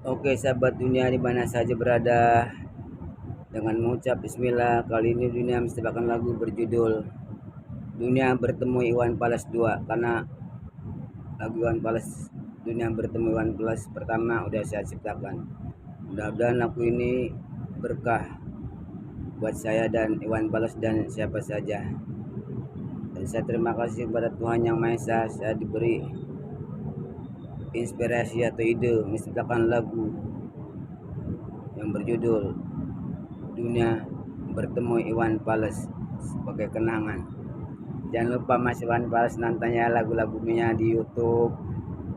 Oke sahabat dunia di mana saja berada, dengan mengucap bismillah, kali ini dunia mensebarkan lagu berjudul Dunia Bertemu Iwan Fals 2. Karena lagu Iwan Fals, Dunia Bertemu Iwan Fals pertama udah saya ciptakan. Mudah-mudahan lagu ini berkah buat saya dan Iwan Fals dan siapa saja. Dan saya terima kasih kepada Tuhan Yang Maha Esa, saya diberi inspirasi atau ide menciptakan lagu yang berjudul Dunia Bertemu Iwan Fals sebagai kenangan. Jangan lupa Mas Iwan Fals nontonnya lagu-lagunya di YouTube,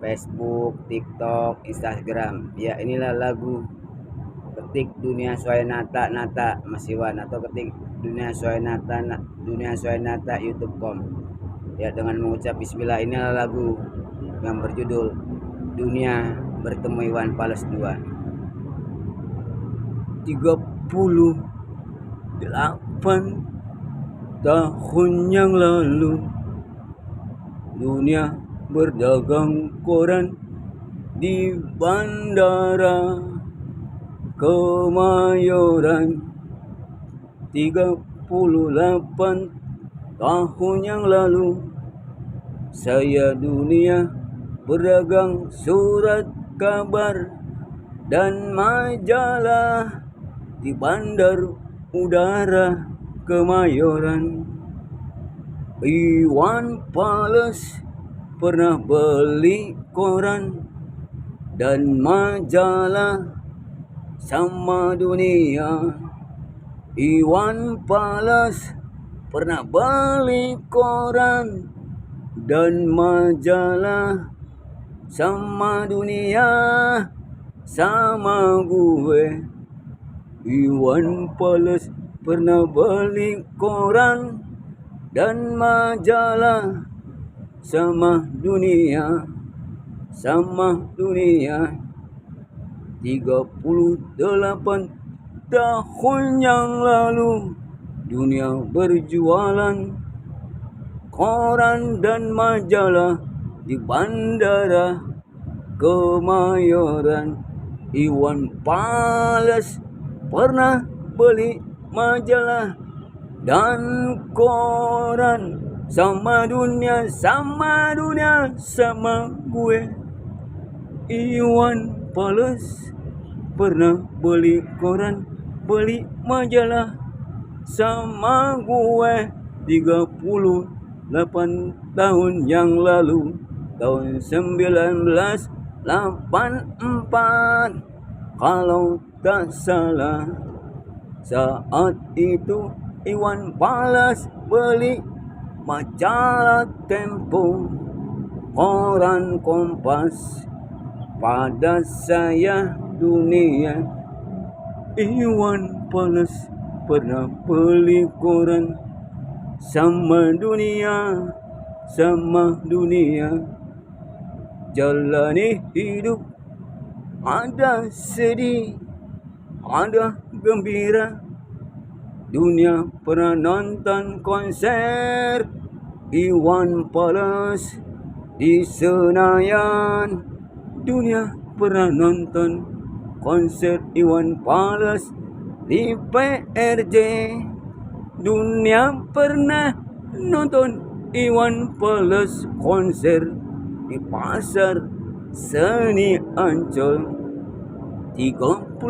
Facebook, TikTok, Instagram. Ya, inilah lagu. Ketik Dunia Soenata Nata Mas Iwan, atau ketik Dunia Soenata YouTube.com. Ya, dengan mengucap bismillah, inilah lagu yang berjudul Dunia Bertemu Iwan Fals 2. 38 tahun yang lalu, dunia berdagang koran di bandara Kemayoran. 38 tahun yang lalu, saya dunia berdagang surat kabar dan majalah di bandar udara Kemayoran. Iwan Fals pernah beli koran dan majalah sama dunia. Iwan Fals pernah beli koran dan majalah sama dunia, sama gue. Iwan Fals pernah beli koran dan majalah sama dunia, sama dunia. 38 tahun yang lalu, dunia berjualan koran dan majalah di bandara Kemayoran. Iwan Fals pernah beli majalah dan koran sama dunia, sama dunia, sama gue. Iwan Fals pernah beli koran, beli majalah sama gue. 38 tahun yang lalu, tahun 1984 kalau tak salah. Saat itu Iwan Fals beli majalah Tempo, koran Kompas, pada saya dunia. Iwan Fals pernah beli koran sama dunia, sama dunia. Jalani hidup, ada sedih, ada gembira. Dunia pernah nonton konser Iwan Fals di Senayan. Dunia pernah nonton konser Iwan Fals di PRJ. Dunia pernah nonton Iwan Fals konser di Pasar Seni Ancol. 38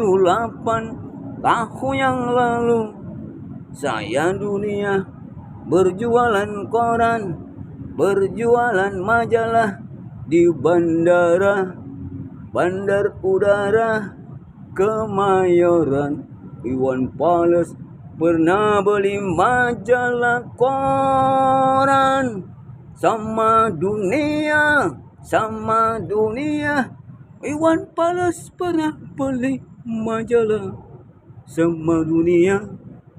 tahun yang lalu, saya dunia berjualan koran, berjualan majalah di bandar udara Kemayoran. Iwan Fals pernah beli majalah koran sama dunia, sama dunia. Iwan Fals pernah beli majalah sama dunia,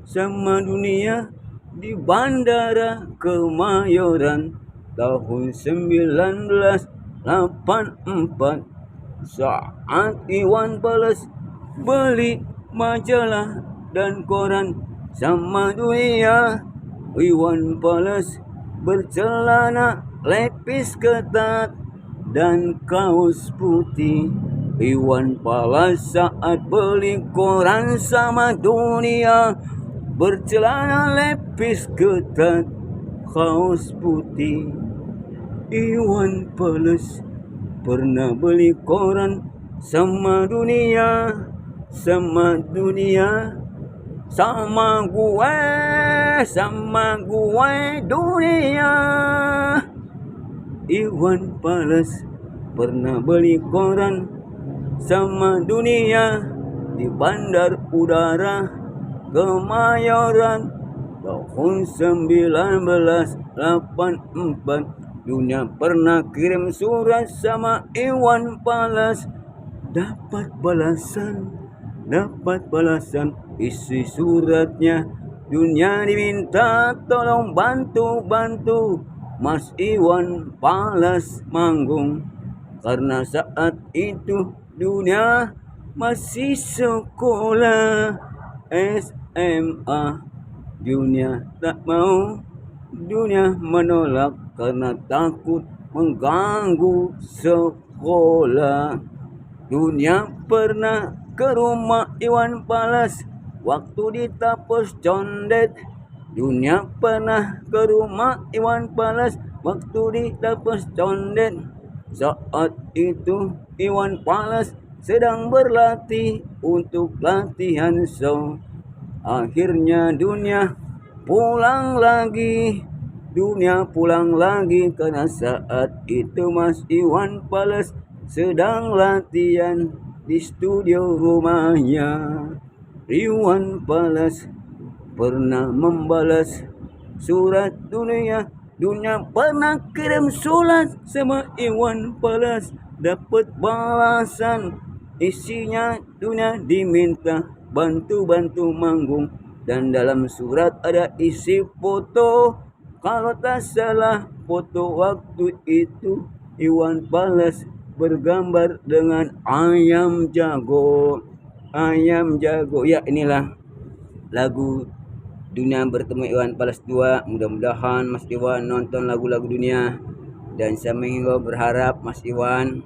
sama dunia di bandara Kemayoran tahun 1984. Saat Iwan Fals beli majalah dan koran sama dunia, Iwan Fals bercelana lepis ketat dan kaos putih. Iwan Fals saat beli koran sama dunia, bercelana lepis ketat, kaos putih. Iwan Fals pernah beli koran sama dunia, sama dunia, sama gue dunia. Iwan Fals pernah beli koran sama dunia di Bandar Udara Kemayoran tahun 1984. Dunia pernah kirim surat sama Iwan Fals, dapat balasan isi suratnya. Dunia diminta tolong bantu Mas Iwan Fals manggung, karena saat itu dunia masih sekolah SMA. Dunia tak mau, dunia menolak karena takut mengganggu sekolah. Dunia pernah ke rumah Iwan Fals waktu ditapos condet. Dunia pernah ke rumah Iwan Fals waktu ditapos condet. Saat itu Iwan Fals sedang berlatih untuk latihan show. Akhirnya dunia pulang lagi karena saat itu Mas Iwan Fals sedang latihan di studio rumahnya. Iwan Fals pernah membalas surat dunia pernah kirim surat sama Iwan Fals, dapat balasan isinya dunia diminta bantu manggung, dan dalam surat ada isi foto. Kalau tak salah foto waktu itu Iwan Fals bergambar dengan ayam jago. Ya, inilah lagu Dunia Bertemu Iwan Fals 2. Mudah-mudahan Mas Iwan nonton lagu-lagu dunia, dan saya menghimbau berharap Mas Iwan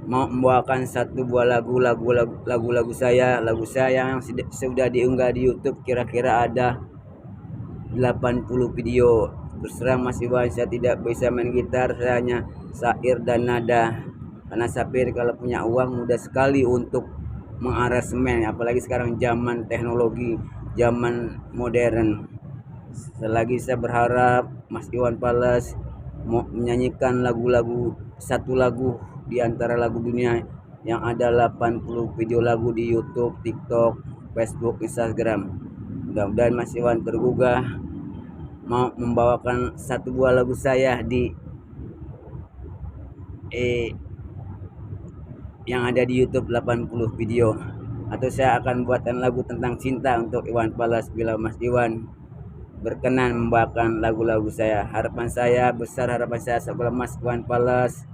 mau membawakan satu buah lagu saya yang sudah diunggah di YouTube, kira-kira ada 80 video. Terserah Mas Iwan, saya tidak bisa main gitar, saya hanya syair dan nada. Karena sapir kalau punya uang mudah sekali untuk mengaransemen, apalagi sekarang zaman teknologi, zaman modern. Selagi saya berharap Mas Iwan Fals mau menyanyikan satu lagu di antara lagu dunia yang ada 80 video lagu di YouTube, TikTok, Facebook, Instagram. Mudah-mudahan Mas Iwan tergugah mau membawakan satu buah lagu saya di yang ada di YouTube 80 video, atau saya akan buatkan lagu tentang cinta untuk Iwan Fals bila Mas Iwan berkenan membawakan lagu-lagu saya. Harapan saya setelah Mas Iwan Fals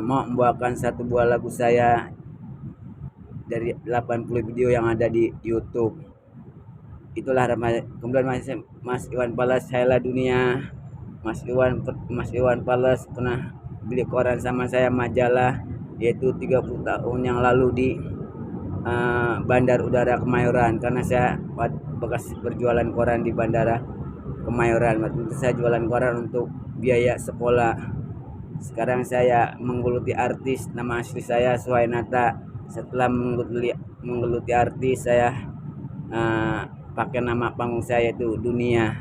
mau membawakan satu buah lagu saya dari 80 video yang ada di YouTube. Itulah harapan. Kemudian Mas Iwan Fals Hayallah Dunia. Mas Iwan Fals pernah beli koran sama saya, majalah, yaitu 30 tahun yang lalu di Bandar Udara Kemayoran, karena saya bekas berjualan koran di Bandara Kemayoran. Waktu itu saya jualan koran untuk biaya sekolah. Sekarang saya menggeluti artis, nama asli saya Suwainata. Setelah menggeluti artis, saya pakai nama panggung saya itu Dunia.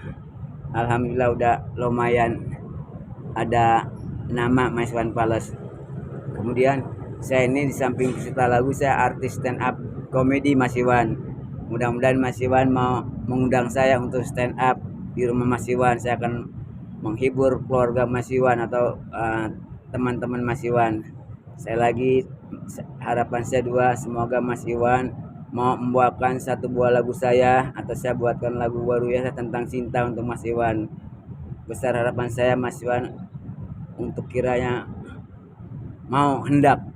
Alhamdulillah udah lumayan ada nama Mas Iwan Fals. Kemudian saya ini di samping peserta lagu, saya artis stand up komedi Mas Iwan. Mudah-mudahan Mas Iwan mau mengundang saya untuk stand up di rumah Mas Iwan. Saya akan menghibur keluarga Mas Iwan atau teman-teman Mas Iwan. Harapan saya dua, semoga Mas Iwan mau membawakan satu buah lagu saya, atau saya buatkan lagu baru ya tentang cinta untuk Mas Iwan. Besar harapan saya Mas Iwan untuk kiranya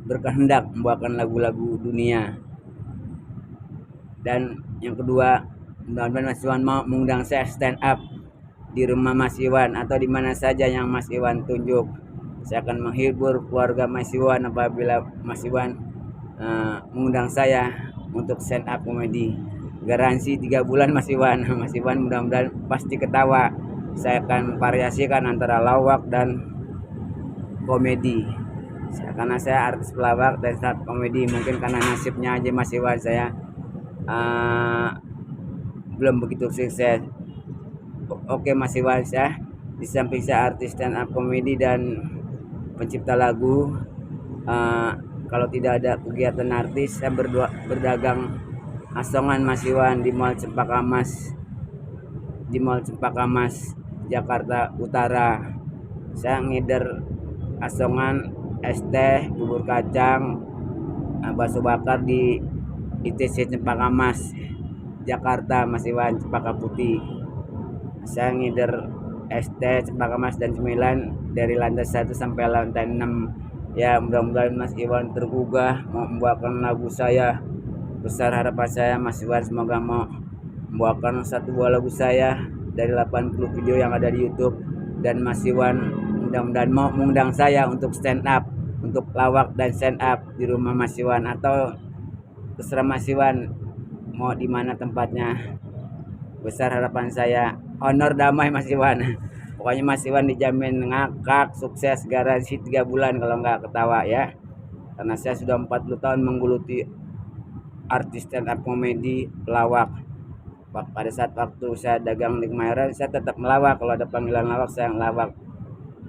berkehendak membawakan lagu-lagu dunia. Dan yang kedua, mudah-mudahan Mas Iwan mau mengundang saya stand up di rumah Mas Iwan atau di mana saja yang Mas Iwan tunjuk. Saya akan menghibur keluarga Mas Iwan apabila Mas Iwan mengundang saya untuk stand up komedi. Garansi 3 bulan Mas Iwan. Mas Iwan mudah-mudahan pasti ketawa. Saya akan variasikan antara lawak dan komedi. Karena saya artis pelawak dan stand up komedi, mungkin karena nasibnya aja Mas Iwan saya belum begitu sukses. Oke Mas Iwan, saya di samping saya artis stand up komedi dan pencipta lagu, kalau tidak ada kegiatan artis, saya berdagang asongan Mas Iwan di Mall Cempaka Mas, Jakarta Utara. Saya ngider asongan, es teh, bubur kacang, bakso bakar di ITC Cempaka Mas, Jakarta Mas Iwan, Cempaka Putih. Saya ngider es teh, Cempaka Mas dan cemilan dari lantai 1 sampai lantai 6. Ya, mudah-mudahan Mas Iwan tergugah mau membawakan lagu saya. Besar harapan saya Mas Iwan semoga mau membawakan 1 buah lagu saya dari 80 video yang ada di YouTube, dan Mas Iwan mudah-mudahan mau mengundang saya untuk stand up, untuk lawak dan stand up di rumah Mas Iwan, atau terserah Mas Iwan mau di mana tempatnya. Besar harapan saya, honor damai Mas Iwan. Pokoknya Mas Iwan dijamin ngakak, sukses, garansi 3 bulan kalau nggak ketawa ya. Karena saya sudah 40 tahun menggeluti artis stand up komedi, pelawak. Pada saat waktu saya dagang di Kemayoran, saya tetap melawak. Kalau ada panggilan lawak, saya ngelawak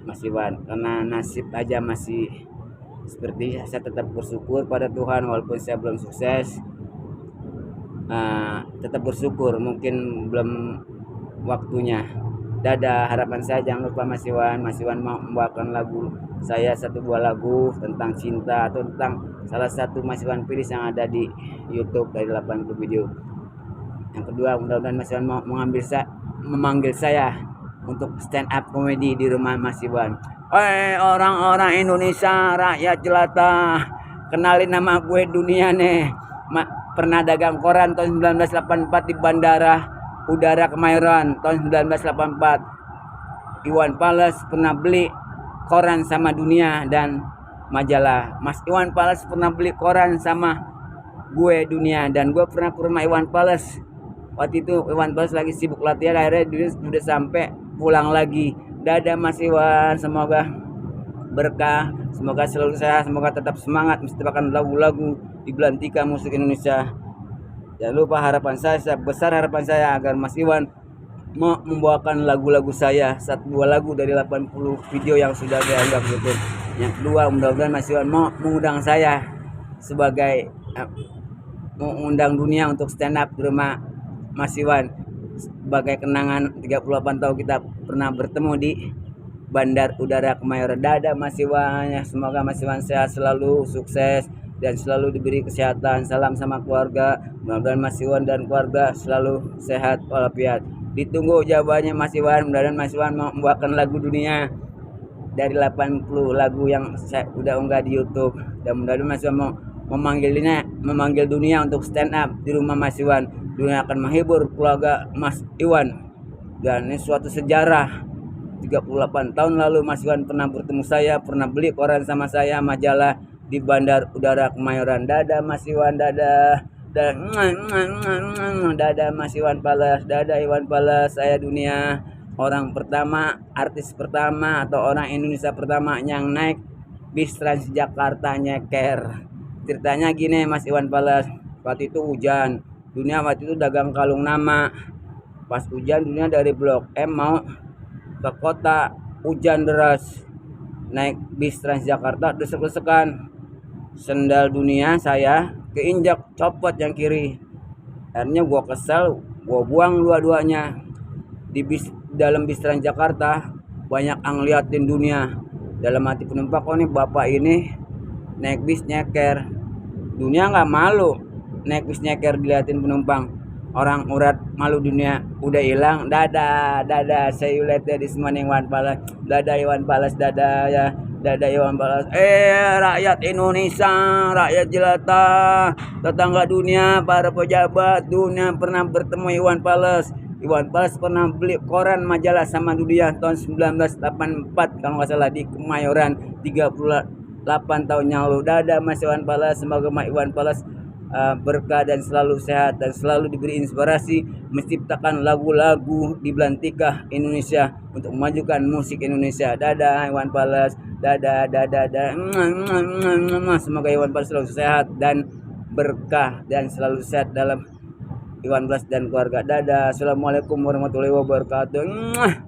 Mas Iwan. Karena nasib aja masih seperti, saya tetap bersyukur pada Tuhan walaupun saya belum sukses. Tetap bersyukur, mungkin belum waktunya. Dadah, harapan saya jangan lupa Mas Iwan mau membawakan lagu saya, 1 buah lagu tentang cinta atau tentang salah satu Mas Iwan pilih yang ada di YouTube dari 80 video. Yang kedua, mudah-mudahan Mas Iwan mau memanggil saya untuk stand up komedi di rumah Mas Iwan. Orang-orang Indonesia, rakyat jelata, kenalin nama gue dunia nih. Pernah dagang koran tahun 1984 di Bandara Udara Kemayoran tahun 1984. Iwan Fals pernah beli koran sama Dunia dan majalah. Mas Iwan Fals pernah beli koran sama gue Dunia, dan gue pernah ke rumah Iwan Fals. Waktu itu Iwan Fals lagi sibuk latihan, akhirnya dia udah sampai pulang lagi. Dadah Mas Iwan, semoga berkah, semoga selalu sehat, semoga tetap semangat menciptakan lagu-lagu di belantika musik Indonesia. Jangan lupa harapan saya, besar harapan saya agar Mas Iwan mau membawakan lagu-lagu saya, 1 2 lagu dari 80 video yang sudah dianggap YouTube. Yang kedua, mudah-mudahan Mas Iwan mau mengundang saya sebagai mengundang Dunia untuk stand up di rumah Mas Iwan sebagai kenangan 38 tahun kita pernah bertemu di Bandar Udara Kemayoran. Dadah Mas Iwan, ya, semoga Mas Iwan sehat selalu, sukses dan selalu diberi kesehatan. Salam sama keluarga, mudah-mudahan Mas Iwan dan keluarga selalu sehat walafiat. Ditunggu jawabannya Mas Iwan. Mudah-mudahan Mas Iwan mau membawakan lagu Dunia dari 80 lagu yang saya udah unggah di YouTube, dan mudah-mudahan Mas Iwan mau memanggil Dunia untuk stand up di rumah Mas Iwan. Dunia akan menghibur keluarga Mas Iwan, dan ini suatu sejarah. 38 tahun lalu Mas Iwan pernah bertemu saya, pernah beli koran sama saya, majalah di Bandar Udara Kemayoran. Dadah Mas Iwan, dadah. Dadah Mas Iwan Fals, dadah Iwan Fals. Saya Dunia, orang pertama, artis pertama atau orang Indonesia pertama yang naik bis Transjakarta nyeker. Ceritanya gini Mas Iwan Fals, waktu itu hujan. Dunia waktu itu dagang kalung nama. Pas hujan, Dunia dari Blok M mau ke kota, hujan deras, naik bis Transjakarta desek-desekan. Sendal Dunia saya keinjak, copot yang kiri. Akhirnya gua kesel, gua buang dua-duanya. Dalam bis Transjakarta banyak yang ngeliatin Dunia. Dalam hati penumpang, oh nih bapak ini naik bis nyeker. Dunia nggak malu naik bis nyeker diliatin penumpang. Orang urat malu Dunia udah hilang. Dadah, see you later this morning Iwan Fals. Dadah Iwan Fals, dadah ya. Dadah Iwan Fals. Rakyat Indonesia, rakyat jelata, tetangga Dunia, para pejabat Dunia pernah bertemu Iwan Fals. Iwan Fals pernah beli koran majalah Sama Dunia tahun 1984 kalau nggak salah di Kemayoran, 38 tahun yang lalu. Dadah Mas Iwan Fals, semoga Mas Iwan Fals berkah dan selalu sehat dan selalu diberi inspirasi menciptakan lagu-lagu di Belantika Indonesia untuk memajukan musik Indonesia. Dadah Iwan Fals, dadah. Semoga Iwan Fals selalu sehat dan berkah dan selalu sehat dalam Iwan Fals dan keluarga. Dadah. Assalamualaikum warahmatullahi wabarakatuh.